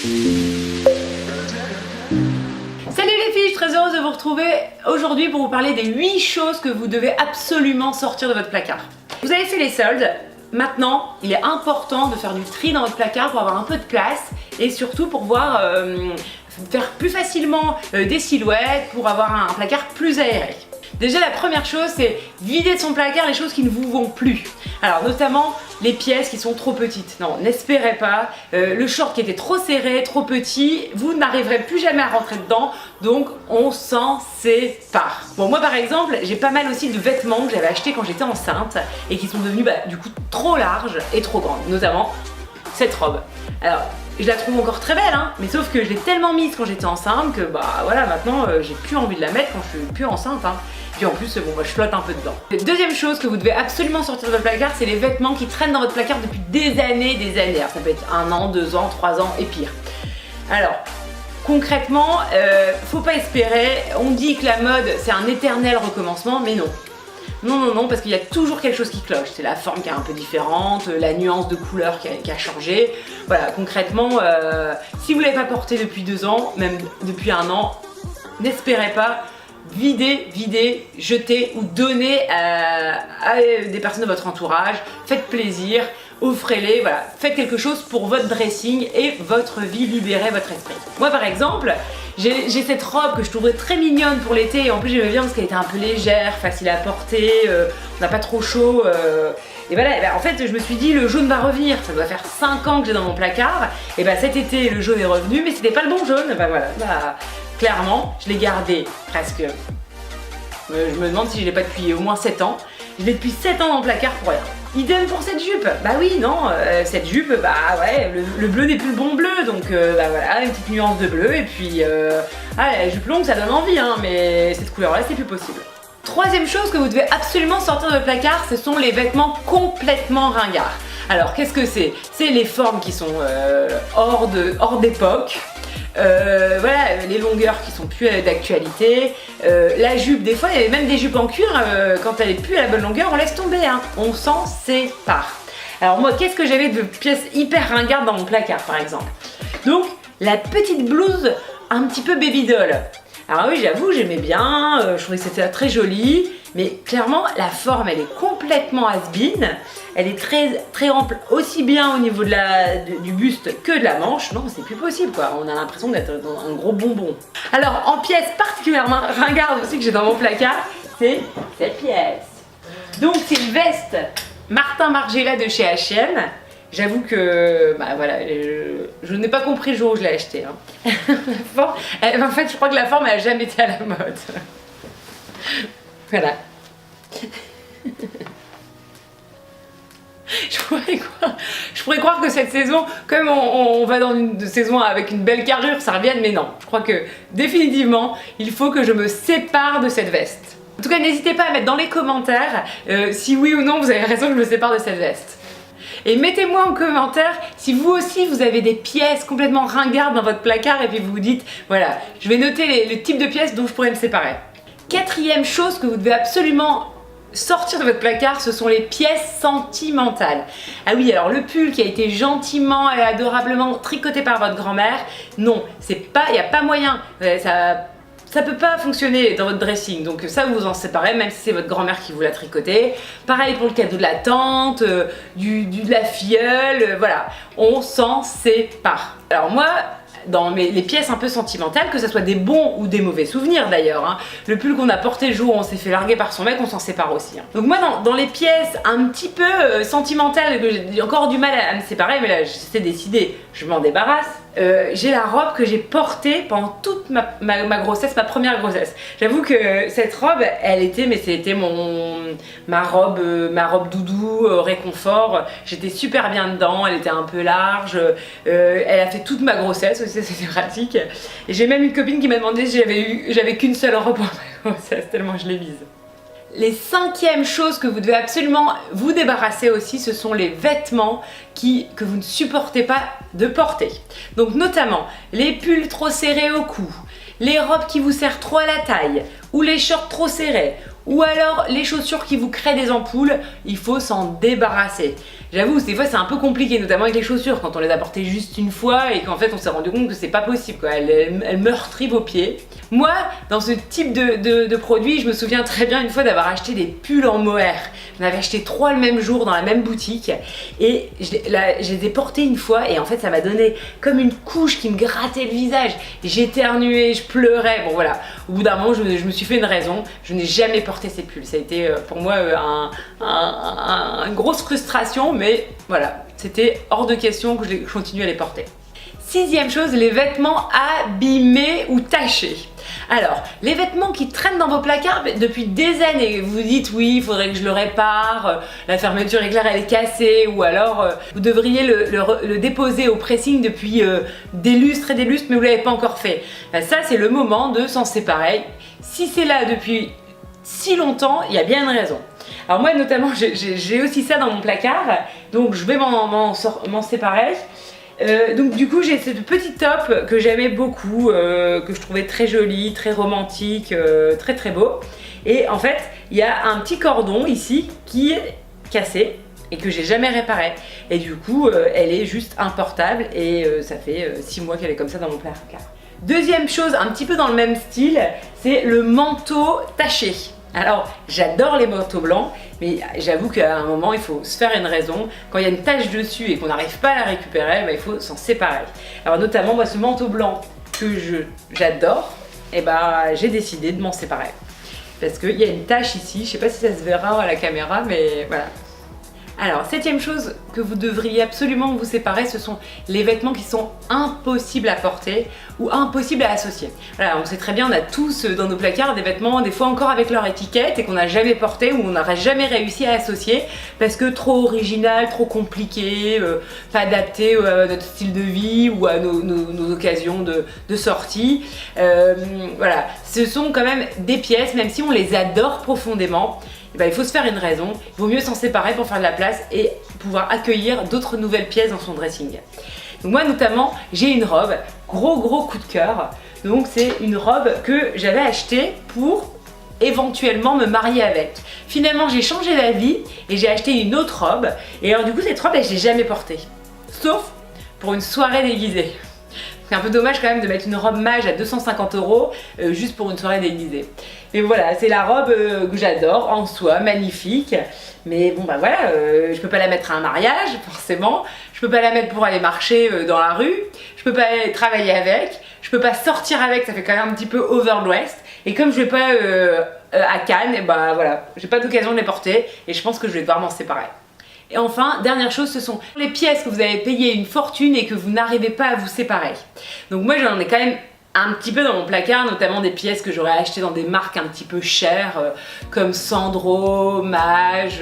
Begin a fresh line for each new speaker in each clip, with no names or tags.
Salut les filles, je suis très heureuse de vous retrouver aujourd'hui pour vous parler des 8 choses que vous devez absolument sortir de votre placard. Vous avez fait les soldes, maintenant il est important de faire du tri dans votre placard pour avoir un peu de place et surtout pour pouvoir faire plus facilement des silhouettes, pour avoir un placard plus aéré. Déjà la première chose c'est vider de son placard les choses qui ne vous vont plus. Alors notamment les pièces qui sont trop petites. Non, n'espérez pas. Le short qui était trop serré, trop petit, vous n'arriverez plus jamais à rentrer dedans. Donc on s'en sépare. Bon moi par exemple j'ai pas mal aussi de vêtements que j'avais achetés quand j'étais enceinte et qui sont devenus du coup trop larges et trop grandes. Notamment cette robe. Alors je la trouve encore très belle hein, mais sauf que je l'ai tellement mise quand j'étais enceinte que voilà maintenant j'ai plus envie de la mettre quand je suis plus enceinte hein. Puis en plus bon je flotte un peu dedans. Deuxième chose que vous devez absolument sortir de votre placard, c'est les vêtements qui traînent dans votre placard depuis des années. Alors ça peut être 1 an, 2 ans, 3 ans et pire. Alors concrètement, faut pas espérer, on dit que la mode c'est un éternel recommencement, mais non. Non, parce qu'il y a toujours quelque chose qui cloche. C'est la forme qui est un peu différente, la nuance de couleur qui a changé. Voilà, concrètement, si vous ne l'avez pas porté depuis 2 ans, même depuis 1 an, n'espérez pas. Videz, jetez ou donnez à des personnes de votre entourage. Faites plaisir, offrez-les, voilà. Faites quelque chose pour votre dressing et votre vie, libérez votre esprit. Moi par exemple, j'ai cette robe que je trouverais très mignonne pour l'été et en plus j'aimais bien parce qu'elle était un peu légère, facile à porter, on n'a pas trop chaud. Et voilà, en fait je me suis dit le jaune va revenir, ça doit faire 5 ans que j'ai dans mon placard. Et cet été le jaune est revenu mais c'était pas le bon jaune, clairement, je l'ai gardé presque. Je me demande si je l'ai pas depuis au moins 7 ans. Je l'ai depuis 7 ans dans le placard pour rien. Idem pour cette jupe. Bah oui, non, cette jupe, ouais, le bleu n'est plus le bon bleu, donc voilà, une petite nuance de bleu et puis la jupe longue ça donne envie, hein, mais cette couleur-là c'est plus possible. Troisième chose que vous devez absolument sortir de votre placard, ce sont les vêtements complètement ringards. Alors qu'est-ce que c'est? C'est les formes qui sont hors d'époque. Voilà, les longueurs qui sont plus d'actualité, la jupe, des fois il y avait même des jupes en cuir, quand elle est plus à la bonne longueur on laisse tomber, hein. On s'en sépare. Alors moi qu'est-ce que j'avais de pièces hyper ringardes dans mon placard par exemple? Donc la petite blouse un petit peu baby doll. Alors oui j'avoue j'aimais bien, je trouvais que c'était très joli, mais clairement la forme elle est complètement has-been. Elle est très ample, aussi bien au niveau du buste que de la manche. Non, c'est plus possible quoi, on a l'impression d'être dans un gros bonbon. Alors en pièce particulièrement ringarde aussi que j'ai dans mon placard, c'est cette pièce. Donc c'est une veste Martin Margiela de chez H&M. J'avoue que, voilà, je n'ai pas compris le jour où je l'ai acheté. Hein. En fait, je crois que la forme elle n'a jamais été à la mode. Voilà. Je pourrais croire que cette saison, comme on va dans une saison avec une belle carrure, ça revienne, mais non. Je crois que définitivement, il faut que je me sépare de cette veste. En tout cas, n'hésitez pas à mettre dans les commentaires si oui ou non vous avez raison que je me sépare de cette veste. Et mettez-moi en commentaire si vous aussi vous avez des pièces complètement ringardes dans votre placard et puis vous vous dites, voilà, je vais noter le type de pièces dont je pourrais me séparer. Quatrième chose que vous devez absolument sortir de votre placard, ce sont les pièces sentimentales. Ah oui, alors le pull qui a été gentiment et adorablement tricoté par votre grand-mère, non, il n'y a pas moyen, ça peut pas fonctionner dans votre dressing, donc ça vous en séparez même si c'est votre grand-mère qui vous l'a tricoté. Pareil pour le cadeau de la tante, de la filleule, voilà, on s'en sépare. Alors moi, dans les pièces un peu sentimentales, que ce soit des bons ou des mauvais souvenirs d'ailleurs, hein. Le pull qu'on a porté le jour où on s'est fait larguer par son mec, on s'en sépare aussi. Hein. Donc moi dans les pièces un petit peu sentimentales, que j'ai encore du mal à me séparer, mais là j'étais décidée, je m'en débarrasse. J'ai la robe que j'ai portée pendant toute ma grossesse, ma première grossesse. J'avoue que cette robe, c'était ma robe doudou, réconfort. J'étais super bien dedans, elle était un peu large, elle a fait toute ma grossesse aussi, c'était pratique. Et j'ai même une copine qui m'a demandé si j'avais qu'une seule robe pour ma grossesse, tellement je l'ai mise. Les cinquièmes choses que vous devez absolument vous débarrasser aussi, ce sont les vêtements que vous ne supportez pas de porter. Donc notamment les pulls trop serrés au cou, les robes qui vous serrent trop à la taille, ou les shorts trop serrés, ou alors les chaussures qui vous créent des ampoules, il faut s'en débarrasser. j'avoue, des fois c'est un peu compliqué, notamment avec les chaussures, quand on les a portées juste une fois et qu'en fait on s'est rendu compte que c'est pas possible, quoi. Elles meurtrient vos pieds. Moi, dans ce type de produit, je me souviens très bien une fois d'avoir acheté des pulls en mohair. J'en avais acheté 3 le même jour dans la même boutique et je les ai portés une fois et en fait ça m'a donné comme une couche qui me grattait le visage. J'éternuais, je pleurais, bon voilà. Au bout d'un moment, je me suis fait une raison, je n'ai jamais porté ces pulls. Ça a été pour moi une grosse frustration, mais voilà, c'était hors de question que je continue à les porter. 6e chose, les vêtements abîmés ou tachés. Alors, les vêtements qui traînent dans vos placards depuis des années, vous vous dites oui, il faudrait que je le répare, la fermeture éclair elle est cassée, ou alors vous devriez le déposer au pressing depuis des lustres et des lustres, mais vous ne l'avez pas encore fait. Ça, c'est le moment de s'en séparer. Si c'est là depuis si longtemps, il y a bien une raison. Alors moi notamment, j'ai aussi ça dans mon placard, donc je vais m'en séparer. Donc du coup j'ai cette petite top que j'aimais beaucoup, que je trouvais très jolie, très romantique, très très beau. Et en fait il y a un petit cordon ici qui est cassé et que j'ai jamais réparé. Et du coup elle est juste importable et ça fait 6 mois qu'elle est comme ça dans mon placard. Deuxième chose un petit peu dans le même style, c'est le manteau taché. Alors, j'adore les manteaux blancs, mais j'avoue qu'à un moment, il faut se faire une raison. Quand il y a une tache dessus et qu'on n'arrive pas à la récupérer, il faut s'en séparer. Alors notamment, moi, ce manteau blanc que j'adore, j'ai décidé de m'en séparer. Parce qu'il y a une tache ici, je sais pas si ça se verra à la caméra, mais voilà. Alors, 7e chose que vous devriez absolument vous séparer, ce sont les vêtements qui sont impossibles à porter ou impossibles à associer. Voilà, on sait très bien, on a tous dans nos placards des vêtements, des fois encore avec leur étiquette et qu'on n'a jamais porté ou on n'aurait jamais réussi à associer parce que trop original, trop compliqué, pas adapté à notre style de vie ou à nos occasions de sortie. Voilà, ce sont quand même des pièces, même si on les adore profondément, il faut se faire une raison, il vaut mieux s'en séparer pour faire de la place et pouvoir accueillir d'autres nouvelles pièces dans son dressing. Donc moi notamment, j'ai une robe, gros coup de cœur, donc c'est une robe que j'avais achetée pour éventuellement me marier avec. Finalement j'ai changé d'avis et j'ai acheté une autre robe et alors du coup cette robe je l'ai jamais portée, sauf pour une soirée déguisée. C'est un peu dommage quand même de mettre une robe mage à 250 € juste pour une soirée déguisée. Mais voilà, c'est la robe que j'adore en soi, magnifique. Mais bon voilà, je peux pas la mettre à un mariage forcément. Je peux pas la mettre pour aller marcher dans la rue. Je peux pas aller travailler avec. Je peux pas sortir avec, ça fait quand même un petit peu overdressed. Et comme je vais pas à Cannes, voilà, j'ai pas d'occasion de les porter et je pense que je vais devoir m'en séparer. Et enfin, dernière chose, ce sont les pièces que vous avez payées une fortune et que vous n'arrivez pas à vous séparer. Donc moi j'en ai quand même un petit peu dans mon placard, notamment des pièces que j'aurais achetées dans des marques un petit peu chères comme Sandro, Mage,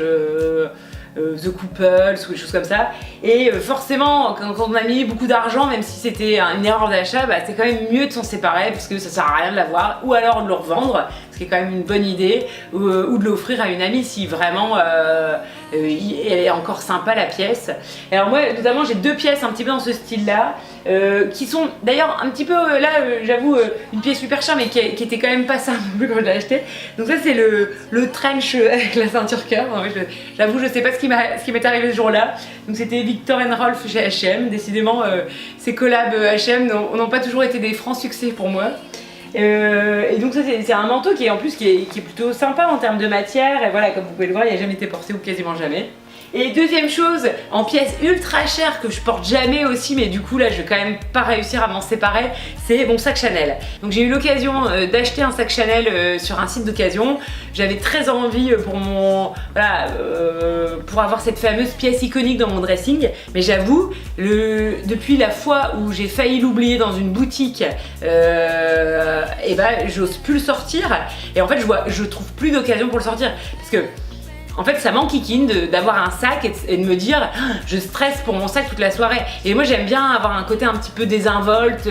The Couples ou des choses comme ça. Et forcément, quand on a mis beaucoup d'argent, même si c'était une erreur d'achat, c'est quand même mieux de s'en séparer parce que ça sert à rien de l'avoir, ou alors de le revendre, ce qui est quand même une bonne idée, ou de l'offrir à une amie si vraiment elle est encore sympa la pièce. Et alors moi notamment j'ai 2 pièces un petit peu dans ce style là qui sont d'ailleurs un petit peu j'avoue une pièce super chère mais qui était quand même pas ça non plus quand je l'ai acheté. Donc ça c'est le trench avec la ceinture cœur. J'avoue je sais pas ce qui m'est arrivé ce jour là. Donc c'était Viktor & Rolf chez H&M. Décidément ces collabs H&M n'ont pas toujours été des francs succès pour moi. Et donc ça c'est un manteau qui est en plus qui est plutôt sympa en termes de matière et voilà, comme vous pouvez le voir il n'a jamais été porté ou quasiment jamais. Et deuxième chose, en pièce ultra chère que je porte jamais aussi, mais du coup là je vais quand même pas réussir à m'en séparer, c'est mon sac Chanel. Donc j'ai eu l'occasion d'acheter un sac Chanel sur un site d'occasion. J'avais très envie pour avoir cette fameuse pièce iconique dans mon dressing, mais j'avoue, depuis la fois où j'ai failli l'oublier dans une boutique, j'ose plus le sortir et en fait je trouve plus d'occasion pour le sortir parce que en fait ça m'enquiquine d'avoir un sac et de me dire je stresse pour mon sac toute la soirée. Et moi j'aime bien avoir un côté un petit peu désinvolte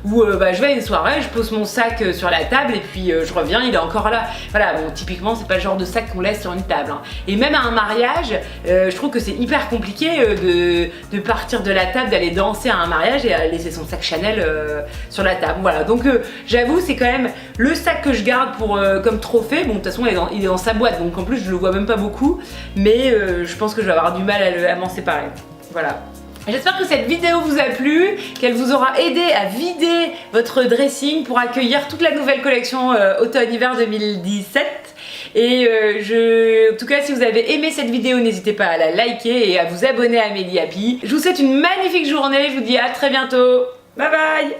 où je vais à une soirée, je pose mon sac sur la table et puis je reviens, il est encore là. Voilà, bon typiquement c'est pas le genre de sac qu'on laisse sur une table. Et même à un mariage, je trouve que c'est hyper compliqué de partir de la table, d'aller danser à un mariage et à laisser son sac Chanel sur la table. Voilà, donc j'avoue c'est quand même le sac que je garde comme trophée. Bon de toute façon il est dans sa boîte donc en plus je le vois même pas beaucoup, mais je pense que je vais avoir du mal à m'en séparer. Voilà. J'espère que cette vidéo vous a plu, qu'elle vous aura aidé à vider votre dressing pour accueillir toute la nouvelle collection automne-hiver 2017. Et en tout cas, si vous avez aimé cette vidéo, n'hésitez pas à la liker et à vous abonner à Amélie Happy. Je vous souhaite une magnifique journée, je vous dis à très bientôt. Bye bye.